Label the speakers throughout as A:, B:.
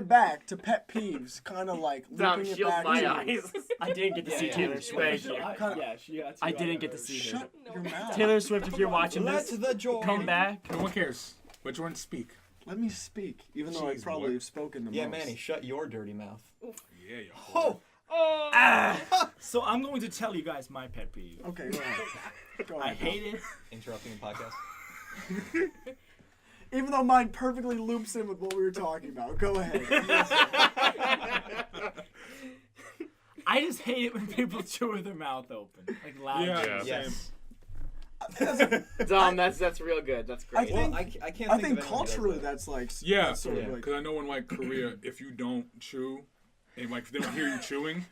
A: it back to pet peeves, kind of like
B: Dom,
A: looping it
B: shield
A: back
B: my
A: to
B: eyes.
C: I didn't get to see Taylor Swift. I didn't get to see her.
A: Shut your mouth.
C: Taylor Swift, if you're watching this,
D: the joy.
C: come back.
E: No one cares. Which one speak?
A: Let me speak, even though I
E: Jeez,
A: probably
E: boy.
A: have spoken the
D: Yeah,
A: most.
D: Manny, shut your dirty mouth.
E: Yeah, yo.
C: So I'm going to tell you guys my pet peeve.
A: Okay, go ahead. Go
C: I
A: ahead.
C: hate it.
D: Interrupting the podcast.
A: Even though mine perfectly loops in with what we were talking about. Go ahead.
C: I just hate it when people chew with their mouth open, like loud.
E: Yeah.
D: Yes.
B: Dom, that's real good. That's
A: I
B: great.
A: think,
D: Well, I can't
A: I
D: think
A: think
D: of anyone who does
A: culturally
D: that.
A: that's like
E: Yeah,
A: that's sort of like
E: because I know in like Korea, if you don't chew, and like if they don't hear you chewing,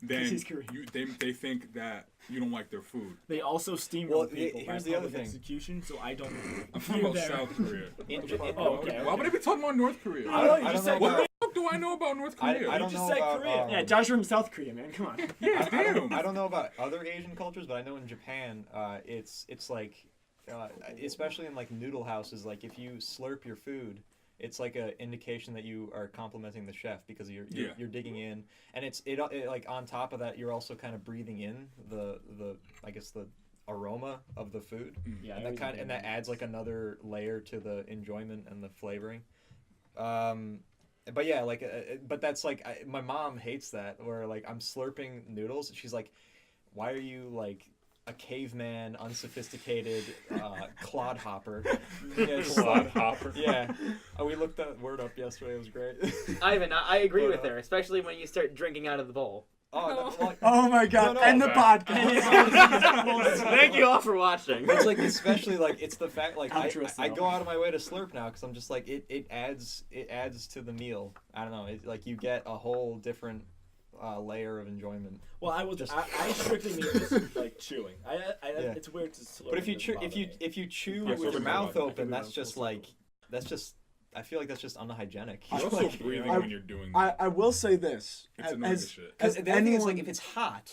E: then
C: he's Korean.
E: they think that you don't like their food.
C: They also steamroll
D: Well,
C: people by
D: here's the other
C: public
D: thing.
C: execution, so I don't.
E: I'm talking about South Korea.
C: Oh, okay.
E: Why would I be talking about North Korea?
C: I don't know. You
D: I
C: just
D: don't
C: said
D: know
E: What
D: about-
E: the fuck do I know about North Korea?
D: I don't
C: just
D: know
C: said
D: about
C: Korea. Yeah, Josh from South Korea, man. Come on.
E: Yeah, damn.
D: I don't know about other Asian cultures, but I know in Japan, it's like, especially in like noodle houses, like if you slurp your food, it's like an indication that you are complimenting the chef because you're digging in, and it like on top of that you're also kind of breathing in the I guess the aroma of the food.
C: Yeah,
D: And that adds like another layer to the enjoyment and the flavoring. But yeah, like, but that's like my mom hates that where like I'm slurping noodles. She's like, "Why are you like a caveman, unsophisticated clodhopper?" Yeah,
E: Clodhopper.
D: Yeah, we looked that word up yesterday. It was great.
B: Ivan, I agree with her, especially when you start drinking out of the bowl.
A: Oh my god,
D: No,
A: end the podcast.
B: Thank you all for watching.
D: It's like especially like it's the fact like
C: Interesting.
D: I go out of my way to slurp now because I'm just like it adds to the meal. I don't know. It, like you get a whole different layer of enjoyment.
C: Well, I strictly mean just like chewing. It's weird to slurp.
D: But if you chew
E: Yeah,
D: with your
E: slurping
D: mouth
E: my
D: open, that's just I feel like that's just unhygienic.
E: You're also breathing when you're doing that.
A: I will say this.
E: It's annoying as shit.
D: Because the other thing is like
A: anyone-
D: if it's hot,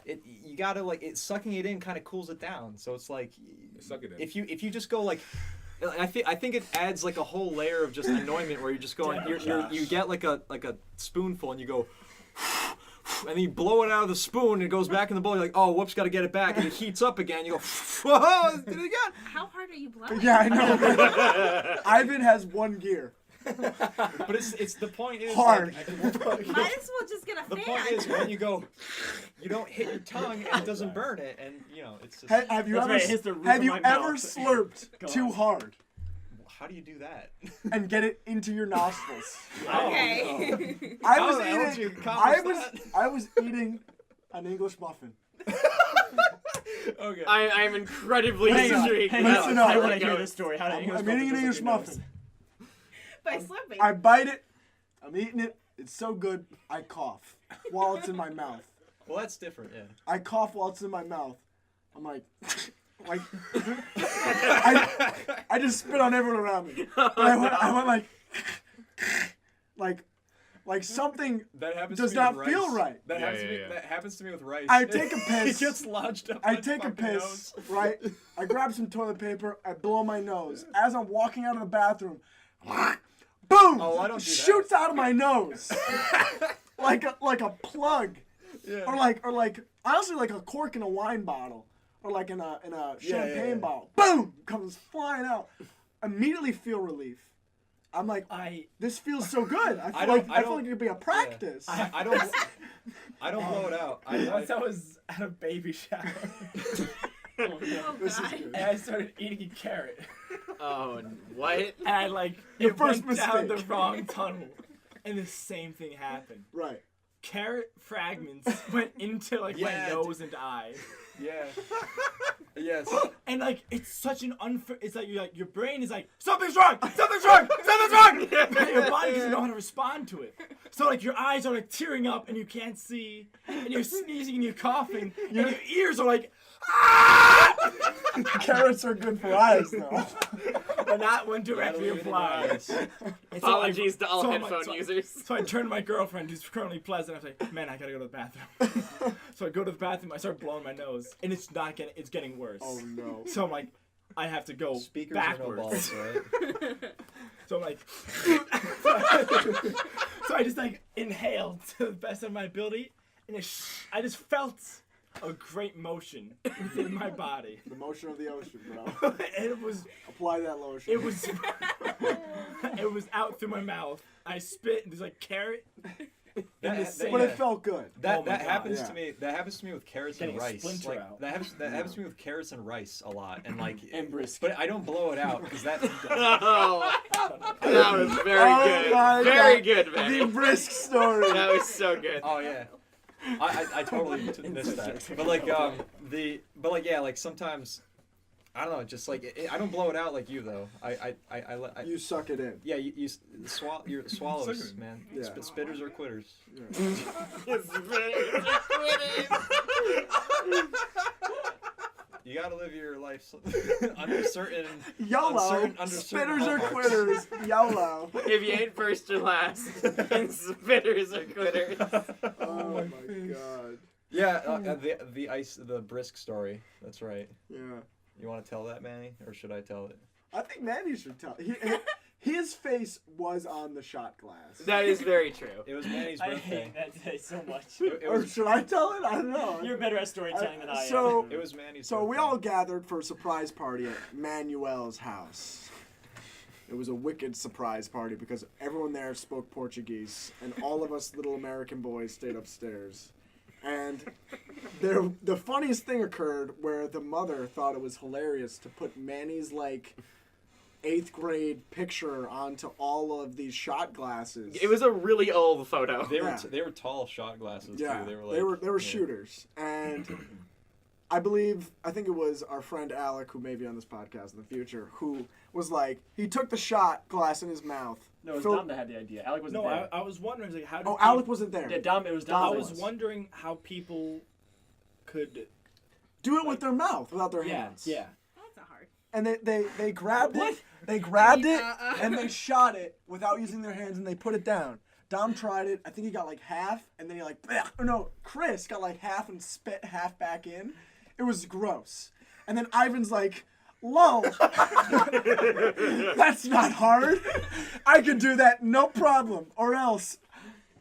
D: you gotta like sucking it in kind of cools it down. So it's like
E: Suck it in.
D: if you just go like. I think it adds like a whole layer of just annoyment where you're just going you get like a spoonful and you go and then you blow it out of the spoon and it goes back in the bowl. You're like, oh, whoops, got to get it back, and it heats up again. You go, whoa, did it again.
F: How hard are you blowing?
A: Yeah, I know. Ivan has one gear.
D: But it's the point is
A: Hard.
D: Like,
F: Might as well just get a
D: the
F: fan.
D: point is when you go, you don't hit your tongue and it doesn't burn it, and you know it's just.
A: Have you
C: That's
A: ever
C: right, it hits the roof
A: have
C: of
A: you
C: my
A: ever
C: mouth.
A: slurped
C: Go
A: too
C: on.
A: hard
D: How do you do that?
A: and get it into your nostrils?
F: Okay.
A: I
D: How
A: was
D: the hell did you
A: eating.
D: accomplish that?
A: I was eating an English muffin.
D: Okay.
B: I'm incredibly
A: Listen up,
B: intrigued.
A: listen up.
C: I want
B: How
C: to
B: it
C: hear
B: goes.
C: this story. How did English
A: I'm eating an
C: muffin
A: English
C: go up your
A: muffin.
C: nose?
F: By slipping.
A: I bite it. I'm eating it. It's so good. I cough while it's in my mouth.
D: Well, that's different, yeah.
A: I cough while it's in my mouth. I'm like, I just spit on everyone around me. But I went like something
D: That happens
A: does
D: to me with
A: not
D: rice.
A: feel right.
D: That
E: Yeah,
D: happens to me.
E: yeah.
D: That happens to me with rice.
A: I take a piss.
D: It gets lodged up.
A: I
D: my
A: take a
D: fucking
A: piss,
D: nose.
A: right? I grab some toilet paper. I blow my nose. As I'm walking out of the bathroom, boom!
D: Oh, I don't do that.
A: Shoots out of my nose like a plug,
D: Yeah.
A: or like honestly like a cork in a wine bottle, or like in a champagne
D: yeah.
A: bottle. Boom! Comes flying out. Immediately feel relief. I'm like, this feels so good. I feel like it could be a practice.
D: I don't blow it out.
C: Once I was at a baby shower,
F: Oh,
A: This is
F: God.
A: good.
C: and I started eating a carrot,
B: Oh, what?
C: and I like
A: Your
C: it
A: first
C: went down the
A: mistake.
C: wrong tunnel, and the same thing happened.
A: Right.
C: Carrot fragments went into like my
D: Yeah,
C: nose and eye.
D: Yeah. Yes.
C: And like it's such an unfair. It's like your brain is like something's wrong, something's wrong, something's wrong. But your body doesn't know how to respond to it. So like your eyes are like tearing up and you can't see, and you're sneezing and you're coughing, and your ears are like, ah!
A: Carrots are good for eyes, though.
C: But not when directly applied. And so, like,
B: Apologies to all
C: so I'm
B: headphone
C: like-
B: users.
C: So I turn to my girlfriend, who's currently pleasant. I was like, man, I gotta go to the bathroom. So I go to the bathroom. I start blowing my nose, and it's getting worse.
A: Oh no.
C: So I'm like, I have to go
D: Speakers are no
C: backwards.
D: balls, right?
C: So I'm like, to the best of my ability, and I just felt a great motion within my body.
A: The motion of the ocean, bro.
C: And it was
A: Apply that lotion.
C: it was out through my mouth. I spit and there's like carrot.
A: But
C: Yeah.
A: it felt good.
C: Oh my God.
D: happens
A: Yeah.
D: to me. That happens to me with carrots
C: Getting
D: and
C: a
D: rice.
C: splinter
D: Like,
C: out.
D: that happens to me with carrots and rice a lot, and like.
C: And brisket.
D: But I don't blow it out because that.
B: Oh, that was very
A: Oh
B: good.
A: my
B: Very
A: God.
B: good,
A: The
B: man.
A: brisk story.
B: That was so good.
D: Oh yeah. I totally missed that. But like like sometimes I don't know, just like I don't blow it out like you though. I
A: You suck it in.
D: yeah, you your swallows,
E: Suck it.
D: man.
A: Yeah.
D: Spitters or quitters. You gotta live your life under certain
A: YOLO.
D: under certain
A: Spitters or
D: hallmarks.
A: quitters. YOLO.
B: If you ain't first or last, then spitters or quitters.
A: Oh my God.
D: Yeah, the brisk story. That's right.
A: Yeah.
D: You want to tell that, Manny, or should I tell it?
A: I think Manny should tell. His face was on the shot glass.
B: That is very true.
D: It was Manny's
G: I
D: birthday.
G: hate that day so much.
D: It
A: Or
D: was,
A: should I tell it? I don't know.
G: You're better at storytelling than I am.
A: So,
D: it was Manny's
A: so we
D: birthday.
A: all gathered for a surprise party at Manuel's house. It was a wicked surprise party because everyone there spoke Portuguese, and all of us little American boys stayed upstairs. And the funniest thing occurred where the mother thought it was hilarious to put Manny's like 8th grade picture onto all of these shot glasses.
B: It was a really old photo.
D: They were tall shot glasses
A: Yeah,
D: too. They were
A: they were shooters, and I think it was our friend Alec, who may be on this podcast in the future, who was like, he took the shot glass in his mouth.
G: No, it was
A: Phil-
G: Dom that had the idea. Alec wasn't
C: No,
G: there.
C: I was wondering like how.
A: Oh, Alec wasn't there.
G: Yeah, Dom. It was Dom.
C: I
G: that
C: was wondering how people could.
A: Do it with their mouth without their
C: Yeah,
A: hands.
C: yeah.
F: That's not hard.
A: And they grabbed it. They grabbed it and they shot it without using their hands and they put it down. Dom tried it. I think he got like half, and then he like, oh no, Chris got like half and spit half back in. It was gross. And then Ivan's like, lol. That's not hard. I could do that, no problem. Or else,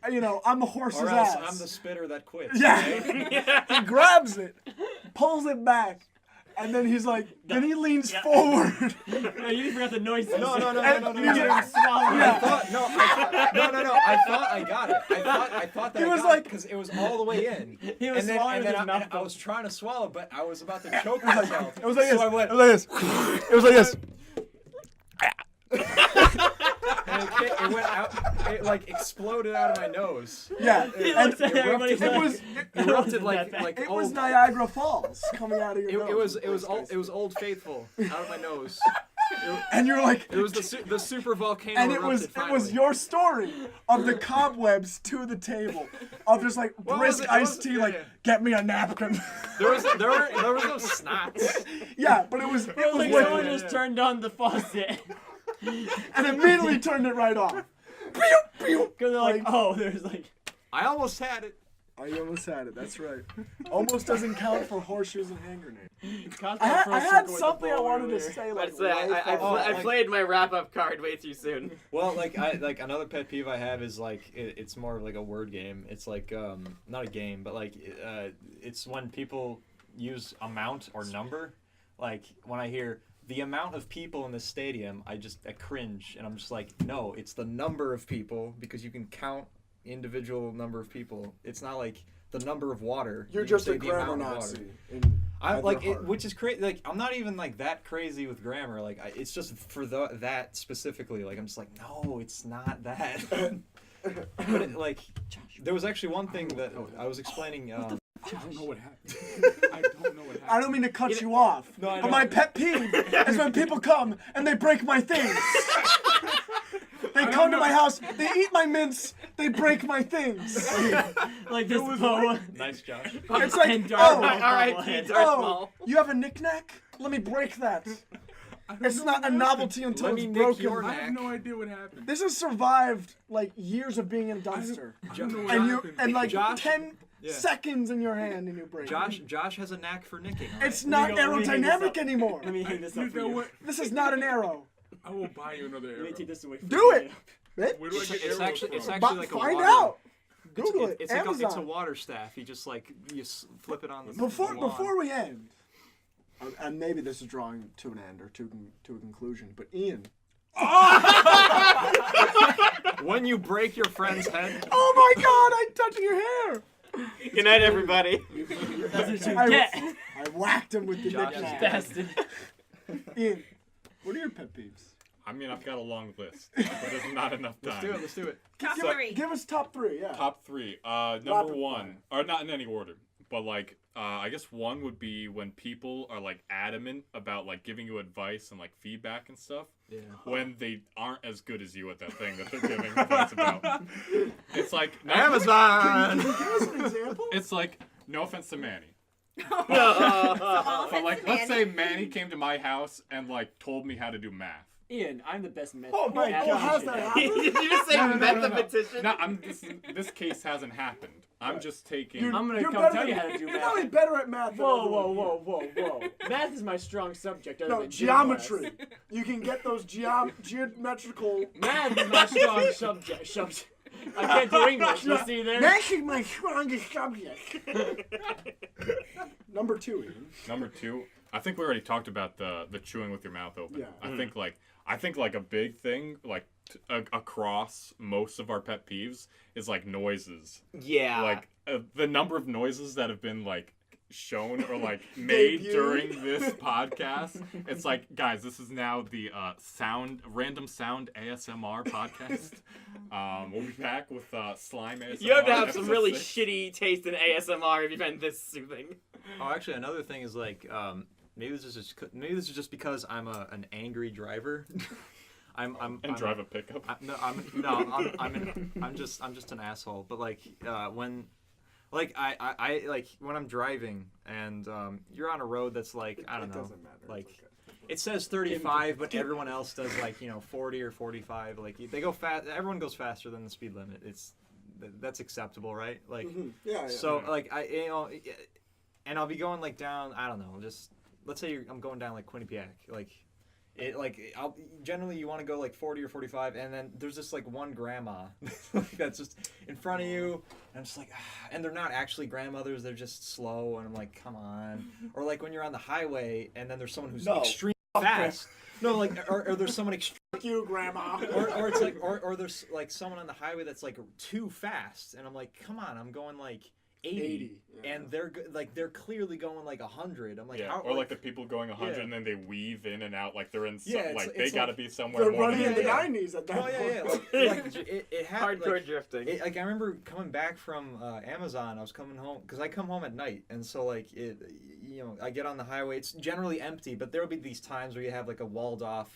A: I'm a horse's
D: Or else
A: ass.
D: I'm the spitter that quits.
A: Yeah. He grabs it, pulls it back, and then he's like, then he leans forward.
G: No, you forgot the noise.
D: No.
A: You
G: didn't swallow.
A: Yeah.
D: I thought I got it. I thought that
A: He
D: I
A: was
D: got
A: like-
D: because it was all the way in.
G: He was
D: and then,
G: swallowing
D: and
G: with
D: then
G: his mouth
D: I
G: full.
D: was trying to swallow, but I was about to choke myself.
A: It was like
D: So
A: this.
D: I went,
A: It was like this. It was like this.
D: and it went out. It like exploded out of my nose.
A: Yeah.
G: He
A: And
G: looks at everybody.
A: it was
D: Erupted like
A: it was
D: old.
A: Niagara Falls coming out of your nose.
D: It was Old Faithful out of my nose.
A: And you're like,
D: It was the super volcano.
A: and it
D: erupted finally.
A: was your story of the cobwebs to the table of just like
D: What was
A: brisk
D: it?
A: iced tea,
D: Yeah,
A: like
D: yeah.
A: get me a napkin.
D: There was no snots.
A: Yeah, but it was
G: It was like
A: liquid.
G: someone just turned on the faucet.
A: And immediately turned it right off. Pew, pew.
G: Because they're like, oh, there's like.
D: I almost had it.
A: I almost had it. That's right. Almost doesn't count for horseshoes and hand grenades.
G: Cosplay
A: I
G: first
A: had
G: circle with the
A: something I
G: ball
A: wanted to
G: earlier.
A: say.
B: But
A: Like,
B: it's, I
A: right
B: played my wrap-up card way too soon.
D: Well, like another pet peeve I have is like it's more of like a word game. It's like not a game, but like it's when people use amount or number. Like when I hear the amount of people in the stadium, I cringe, and I'm just like, no, it's the number of people because you can count individual number of people. It's not like the number of water.
A: You're
D: You can
A: just
D: say
A: a
D: the
A: grammar
D: amount of water.
A: Nazi. in
D: I'm
A: at
D: like
A: your
D: it,
A: heart.
D: which is crazy. Like I'm not even like that crazy with grammar. Like it's just for that specifically. Like I'm just like, no, it's not that. But like, there was actually one thing that I was explaining.
E: I don't know what happened. I don't know what happened.
A: I don't mean to cut you off,
D: No, I
A: but
D: know.
A: my pet peeve is when people come and they break my things. They come to my house, they eat my mints, they break my things.
G: Like this boa.
D: Nice, Josh.
A: It's like,
G: And Darth
A: oh,
G: Maul.
B: R.I.P. Darth
A: oh,
B: Maul.
A: you have a knick-knack? Let me break that.
E: I don't
A: It's
E: know
A: not
E: what
A: a
E: happened.
A: novelty until
D: Let
A: it's
D: me nick
A: broken.
D: your
E: I have no idea what happened.
A: This has survived like years of being in a dumpster.
E: I don't know what
A: And
E: happened.
A: like
D: Josh-
A: 10
D: yeah.
A: seconds in your hand and you break it.
D: Josh has a knack for nicking. all right?
A: It's not
G: Let me hang this
A: aerodynamic
G: up.
A: anymore.
G: Let me hang this
E: You
G: up for
E: know
G: you.
E: what?
A: This is not an arrow.
E: I will buy you another
G: Let
E: arrow.
G: me take this away from
A: Do
G: you.
A: it.
E: Where do I
D: It's
E: get
D: actually
E: arrows from?
D: like a
A: Find
D: water.
A: out. Google it.
D: It's like it's a
A: Amazon.
D: water staff. You just like flip it on the
A: Before
D: lawn.
A: before we end, and maybe this is drawing to an end or to a conclusion, but Ian.
D: When you break your friend's head.
A: Oh my God! I'm touching your hair.
B: Good night, everybody.
G: That's what you
A: I,
G: get.
A: I whacked him with the
D: Josh is
A: nickname.
G: Bastard.
A: Ian, what are your pet peeves?
E: I mean, I've got a long list, but there's not enough time.
D: Let's do it.
F: Top
A: Give,
F: 3.
A: give us top 3. Yeah.
E: Top 3. Number
A: Rapid
E: 1, or not in any order, but like I guess 1 would be when people are like adamant about like giving you advice and like feedback and stuff.
D: Yeah.
E: When they aren't as good as you at that thing that they're giving advice about. It's like
D: Amazon.
A: Can you give us an example?
E: It's like, no offense to Manny,
F: All
E: but like let's say Manny came to my house and like told me how to do math.
G: Ian, I'm the best man.
A: Oh my God! How's that happen?
B: Did you just say
E: No.
B: mathematician?
E: No, this case hasn't happened. I'm just taking.
G: I'm gonna
A: You're
G: come
A: better
G: tell you
A: than-
G: how to do
A: You're
G: math.
A: probably better at math. Than everyone.
G: Whoa. Math is my strong subject. Other
A: No,
G: than gym
A: geometry.
G: class.
A: You can get those geometrical.
G: Math is my strong subject. I can't do English. You see there?
A: Math is my strongest subject. Number 2, Ian.
E: Number 2, I think we already talked about the chewing with your mouth open.
A: Yeah.
E: I think like a big thing like across most of our pet peeves is like noises.
B: Yeah.
E: Like the number of noises that have been like shown or like made
A: Debuted.
E: during this podcast. It's like, guys, this is now the random sound ASMR podcast. We'll be back with slime ASMR.
B: You have to have some
E: episode
B: really
E: 6.
B: shitty taste in ASMR if you find this soothing.
D: Oh, actually, another thing is like maybe this is just because I'm an angry driver. I'm
E: drive a pickup.
D: I'm just an asshole. But like when. Like I like when I'm driving and you're on a road that's like I don't know,
A: doesn't matter.
D: like
A: It's okay.
D: it says 35, but everyone else does like 40 or 45. Like they go fast. Everyone goes faster than the speed limit. That's acceptable, right? Like
A: Yeah.
D: so like and I'll be going like down. I don't know. Just let's say I'm going down like Quinnipiac, like. Generally you want to go like 40 or 45, and then there's this like one grandma that's just in front of you, and I'm just like, and they're not actually grandmothers, they're just slow, and I'm like, come on. Or like when you're on the highway, and then there's someone who's extremely fast. No, like or there's someone
A: Fuck you, Grandma.
D: or it's like or there's like someone on the highway that's like too fast, and I'm like, come on, I'm going like 80,
A: yeah.
D: and they're clearly going like 100. I'm like,
E: Yeah,
D: how,
E: or like the people going 100
D: Yeah.
E: and then they weave in and out like they're in
D: Yeah, it's-
E: like they
D: it's
E: got to
D: like-
E: be somewhere
A: They're
E: more
A: running
E: than
A: in the
E: you.
A: 90s at that
D: Oh
A: point.
D: yeah, like it had
B: Hardcore
D: like,
B: drifting.
D: like I remember coming back from Amazon. I was coming home because I come home at night, and so like I get on the highway. It's generally empty, but there'll be these times where you have like a walled off.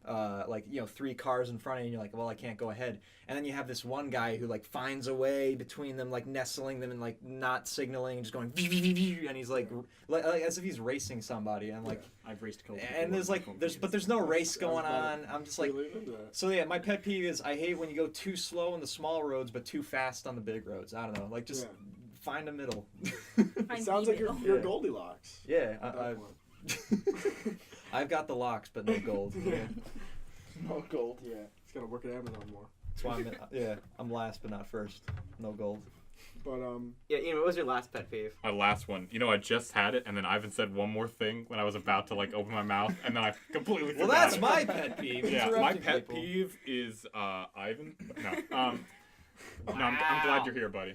D: 3 cars in front of you, and you're like, well, I can't go ahead. And then you have this one guy who like finds a way between them, like nestling them and like not signaling, and just going, and he's like as if he's racing somebody. And I'm like,
C: I've raced a couple.
D: and there's no race going on. I'm just like,
A: Really into that.
D: so yeah, my pet peeve is I hate when you go too slow on the small roads but too fast on the big roads. I don't know, like just find a middle.
A: It sounds like you're Goldilocks.
D: Yeah,
A: at that point.
D: I've got the locks but no gold. Yeah.
A: No gold. Yeah. He's got to work at Amazon more.
D: That's why I'm last but not first. No gold.
A: But
B: Yeah, Ian, what was your last pet peeve?
E: My last one. I just had it, and then Ivan said one more thing when I was about to like open my mouth, and then I completely forgot.
D: Well, that's
E: it.
D: my pet peeve.
E: Yeah, my
D: interrupting
E: pet
D: people.
E: peeve is Ivan. No, I'm glad you're here, buddy.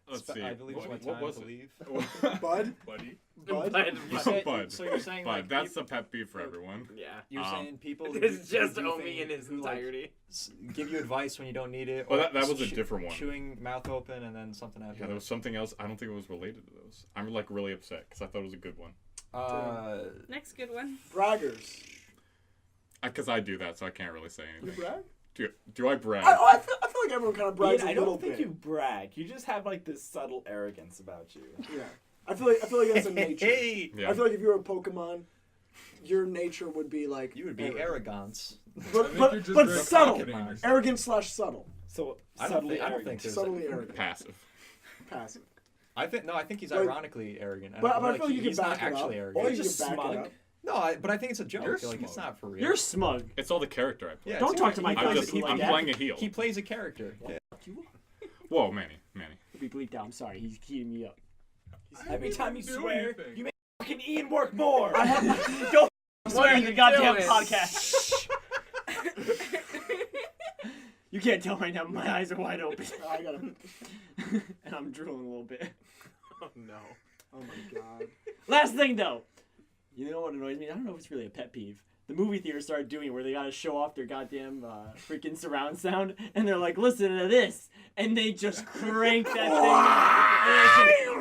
E: Let's see.
D: I believe it's my
E: What
D: time
E: was
D: to
E: it?
A: Bud,
E: Bud.
A: Bud.
E: Bud.
D: So you're saying
E: Bud.
D: like
E: That's the pet peeve for everyone.
B: Yeah.
D: you're saying people who
B: It's
D: do-
B: just
D: who do
B: Omi in
D: things-
B: his
D: who, like,
B: entirety.
D: give you advice when you don't need it.
E: Well,
D: or
E: that was a different one.
D: Chewing mouth open and then something after.
E: Yeah, there was something else. I don't think it was related to those. I'm like really upset because I thought it was a good one.
F: Next good one.
A: Braggers.
E: Because I do that, so I can't really say
A: You
E: anything.
A: brag?
E: Do I brag?
A: I feel like everyone kind of brags
C: Ian, I
A: a little
C: don't think
A: bit.
C: you brag. You just have like this subtle arrogance about you.
A: Yeah. I feel like that's a nature.
D: Hey,
E: Yeah.
A: I feel like if you were a Pokemon, your nature would be like
D: you would be arrogance.
A: But
E: think you're just
A: but
E: very
A: subtle,
E: confident.
A: arrogant / subtle,
C: So
D: I don't
C: subtly
D: think- I don't
C: arrogant.
D: think there's-
A: subtly arrogant,
E: Passive.
A: passive.
D: I think he's
A: Like-
D: ironically arrogant.
A: But I
D: like,
A: feel like you can
D: he's not
A: back it up.
D: actually
A: Or
D: arrogant.
A: you
C: just
A: can back
C: smug.
A: it up.
D: No, but I think it's a joke.
E: You're
D: Like it's
E: smug.
D: not for real.
G: You're smug.
E: It's all the character I play.
D: Yeah,
G: Don't
D: it's
G: talk
D: okay.
G: to my
D: He
E: I'm
D: plays-
E: just
G: cousin
D: he-
G: like
E: I'm
G: that.
E: playing a heel.
D: He plays a character. Yeah.
E: Whoa, Manny.
G: Be bleeped out. I'm sorry. He's heating me up.
C: Every time you
E: do
C: swear,
E: anything.
C: you make fucking Ian work more.
G: Don't swear in the goddamn
B: doing?
G: podcast. You can't tell right now. My eyes are wide open.
A: I gotta.
G: And I'm drooling a little bit.
B: Oh no.
A: Oh my god.
G: Last thing though, you know what annoys me? I don't know if it's really a pet peeve. The movie theater started doing it where they gotta show off their goddamn freaking surround sound, and they're like, "Listen to this," and they just crank that thing.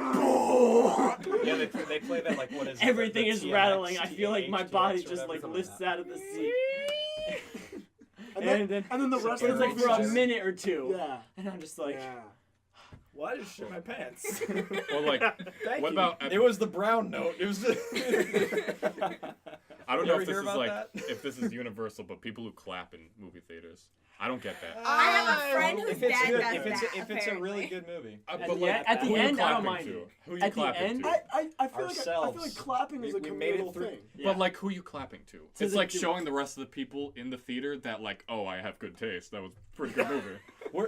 D: Yeah, they play that like what is it,
G: Everything
D: the
G: is
D: TMX,
G: rattling. I feel like my
D: THX,
G: body
D: or
G: just
D: whatever,
G: like
D: something
G: lifts
D: like
G: out of the seat.
A: And then the rest
G: It's
A: of the
G: like for a
A: movie-
G: minute or two,
A: Yeah.
G: and I'm just like,
A: Yeah.
C: Why did I shit my pants?
E: Or like,
C: Thank
E: what
C: you.
E: about?
D: It was the brown note. It was.
E: I don't
D: You
E: know
D: ever
E: if this
D: hear
E: is
D: about
E: like
D: that?
E: if this is universal, but people who clap in movie theaters, I don't get that.
F: I have a friend whose
D: if it's
F: dad
D: good,
F: does
D: if it's
F: that,
D: if it's a really
F: apparently.
D: good movie.
E: But
G: the
E: like,
G: end- at the
E: who you
G: end, I don't
E: clapping
G: mind
E: to?
G: it.
E: Who you
G: At the
E: clapping
G: end-
E: to?
A: I feel like
D: Ourselves.
A: clapping is a
D: We made it
A: communal
D: through-
A: thing.
G: yeah.
E: But like, who you clapping to?
G: To
E: It's
G: the
E: like
G: dude.
E: showing the rest of the people in the theater that like, oh, I have good taste. That was a pretty good movie.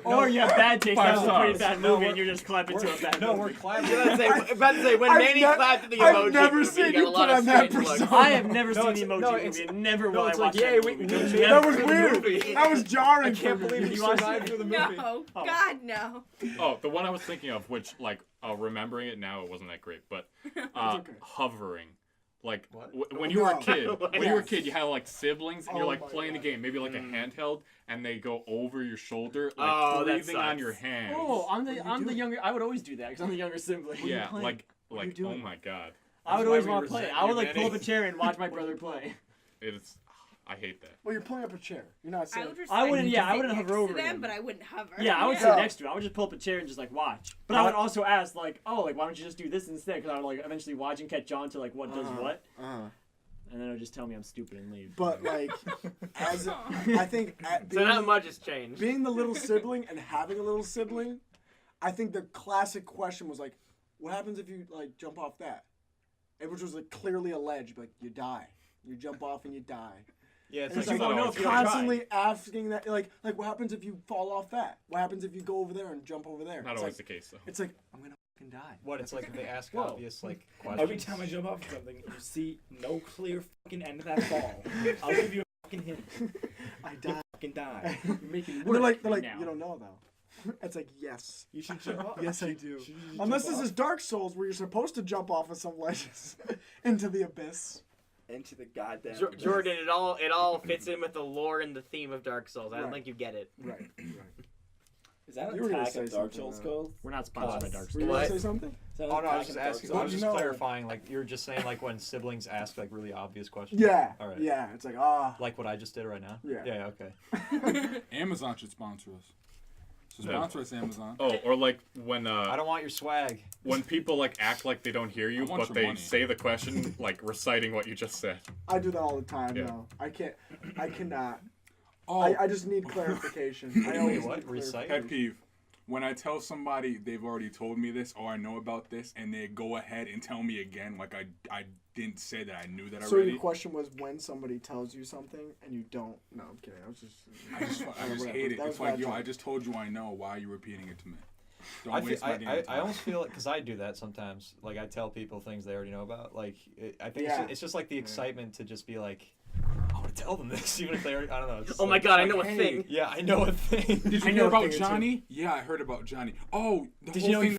G: Or you have bad taste.
E: Five
G: That was a pretty
E: stars.
G: bad
D: No,
G: movie,
D: we're-
G: and you're just clapping to a bad
D: No,
G: movie.
D: we're clapping.
B: About to say when
A: I've
B: Manny
A: ne-
B: clapped at the
A: I've
B: emoji
A: never
B: movie,
A: seen
B: got
A: you
B: a lot
A: put
B: of
A: on that
B: strange looks.
A: persona.
G: I have never
D: No,
G: seen
D: it's-
G: the Emoji
D: no,
G: Movie,
D: it's-
G: and never
D: no,
G: will I
D: it's
G: watch
D: like, yeah,
G: that
D: we
G: movie.
D: made it
A: That was
D: through the
A: weird.
D: movie.
A: That was jarring.
D: I can't
A: for me.
D: believe you
G: You watched
D: survived
G: it?
D: through the movie.
F: No,
G: Oh.
F: God no.
E: Oh, the one I was thinking of, which like remembering it now, it wasn't that great, but
A: okay.
E: hovering. Like
D: What?
E: when you were a
A: No.
E: kid, when you were a
A: Yes.
E: kid, you had like siblings, and you're
A: Oh
E: like
A: my
E: playing the
A: God.
E: game, maybe like a handheld, and they go over your shoulder, like
B: Oh, that
E: breathing on
B: sucks.
E: your hands.
G: Oh, I'm
A: What
G: the
A: are you
G: I'm the
A: doing?
G: younger. I would always do that because I'm the younger sibling.
E: yeah,
A: playing?
E: like
A: What are you
E: like oh
A: doing?
E: my god,
G: I would
D: That's
G: always
D: why we
G: want to play.
D: resent
G: I would
D: you,
G: like pull up a
D: Manny.
G: chair and watch my brother play.
E: it's I hate that.
A: Well, you're pulling up a chair. You're not
F: I
A: saying.
F: would
G: I wouldn't-
F: respect
G: yeah,
F: to
G: I
F: sit
G: wouldn't
F: next
G: hover over
F: to them,
G: them.
F: but I wouldn't hover.
G: Yeah, I would
A: Yeah.
G: sit next to him. I would just pull up a chair and just like watch. But I would also ask like, oh, like why don't you just do this instead? Because I would like eventually watch and catch on to like what does what, and then it would just tell me I'm stupid and leave.
A: But like, as I think at
B: So
A: being,
B: not much has changed.
A: being the little sibling and having a little sibling, I think the classic question was like, what happens if you like jump off that? And which was like clearly alleged, like you die. You jump off and you die.
D: Yeah, it's
A: And it's
D: like,
A: like,
G: you don't know if you don't try.
A: constantly asking that, like what happens if you fall off that? What happens if you go over there and jump over there?
E: Not
A: it's
E: always
A: like,
E: the case though.
A: it's like I'm gonna fucking die.
D: what? It's like if they ask
C: Whoa.
D: obvious like questions.
C: Every time I jump off something, you see no clear fucking end of that fall. I'll give you a fucking hint.
A: I
C: You
A: die.
C: fucking die.
G: You're making
A: And they're like,
G: now.
A: you don't know though. It's like yes.
C: You should jump off.
A: Yes, I do.
C: Should you just
A: Unless
C: jump
A: this
C: off?
A: is Dark Souls where you're supposed to jump off of some ledges into the abyss.
C: Into the goddamn.
B: Jordan, it all fits in with the lore and the theme of Dark Souls. I don't
A: Right.
B: think you get it.
A: Right.
C: Is that
A: You
C: an
A: were gonna
C: attack
A: say
C: of Dark
A: something,
C: Souls
A: though.
C: code?
G: We're not sponsored by Dark
A: Were
G: Souls.
A: you gonna
B: What?
A: say something?
C: Is that an
D: Oh no, I
C: attack
D: was just
C: of Dark
D: asking.
C: Souls?
D: I was just
A: No.
D: clarifying. Like you were just saying, like when siblings ask like really obvious questions.
A: Yeah.
D: All right.
A: Yeah. It's like
D: Like what I just did right now.
A: Yeah.
D: Yeah. Okay.
H: Amazon should sponsor us. So
E: Yeah.
H: sponsor us, Amazon.
E: Oh, or like when
D: I don't want your swag.
E: when people like act like they don't hear you,
H: I want
E: but
H: your
E: they
H: money.
E: say the question like reciting what you just said.
A: I do that all the time.
E: Yeah.
A: No, I can't. I cannot.
H: Oh,
A: I just need clarification. I always
D: what?
A: need
D: Recite?
H: pet peeve. When I tell somebody they've already told me this or I know about this and they go ahead and tell me again like I didn't say that I knew that
A: So
H: already.
A: your question was when somebody tells you something and you don't. No, I'm kidding. I was just.
H: I just
A: whatever.
H: hate it.
A: That
H: It's
A: was
H: like,
A: bad
H: yo,
A: joke.
H: I just told you I know. Why are you repeating it to me? Don't
D: I,
H: waste
D: feel,
H: my damn
D: I
H: time.
D: almost feel like because I do that sometimes. Like I tell people things they already know about. Like I think
A: Yeah.
D: it's just like the excitement to just be like, I want to tell them this, even if they already. I don't know. It's
B: Oh my
D: like-
B: god, I know a
H: hey,
B: thing.
D: Yeah, I know a thing.
H: Did
A: I
H: you
A: know
H: hear
A: a
H: about
A: thing or two.
H: Johnny? Yeah, I heard about Johnny. Oh, the
D: Did
H: whole
D: you know
H: thing.
D: he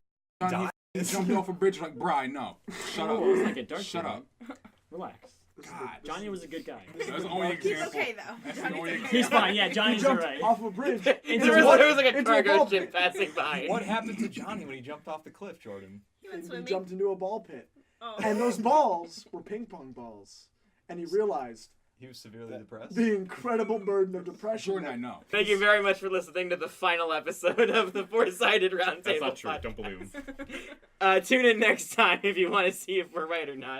H: Johnny
D: died?
H: jumped off a bridge like, bruh, I know. Shut
G: Oh, it was
H: up.
G: like a dark
H: Shut
G: thing.
H: up.
G: Relax.
H: God,
G: Johnny was a good guy.
H: that's the only
F: He's
H: example.
F: okay though.
H: That's the
F: Johnny's
H: only
F: okay.
H: example.
G: He's fine. Yeah,
A: You
G: Johnny's
A: jumped
G: alright.
A: off a bridge.
B: There
A: into
B: was,
A: a-
B: there was like a
A: into a ball
B: cargo
A: pit.
B: ship passing by.
D: What happened to Johnny when he jumped off the cliff, Jordan?
F: He went
A: He
F: swimming.
A: jumped into a ball pit,
F: Oh.
A: and those balls were ping pong balls, and he realized
D: He was severely depressed.
A: the incredible burden of depression.
H: Jordan,
A: that-
H: I know.
B: Thank you very much for listening to the final episode of the Four-Sided Roundtable.
E: That's not true.
B: podcast.
E: Don't believe him.
B: Tune in next time if you want to see if we're right or not.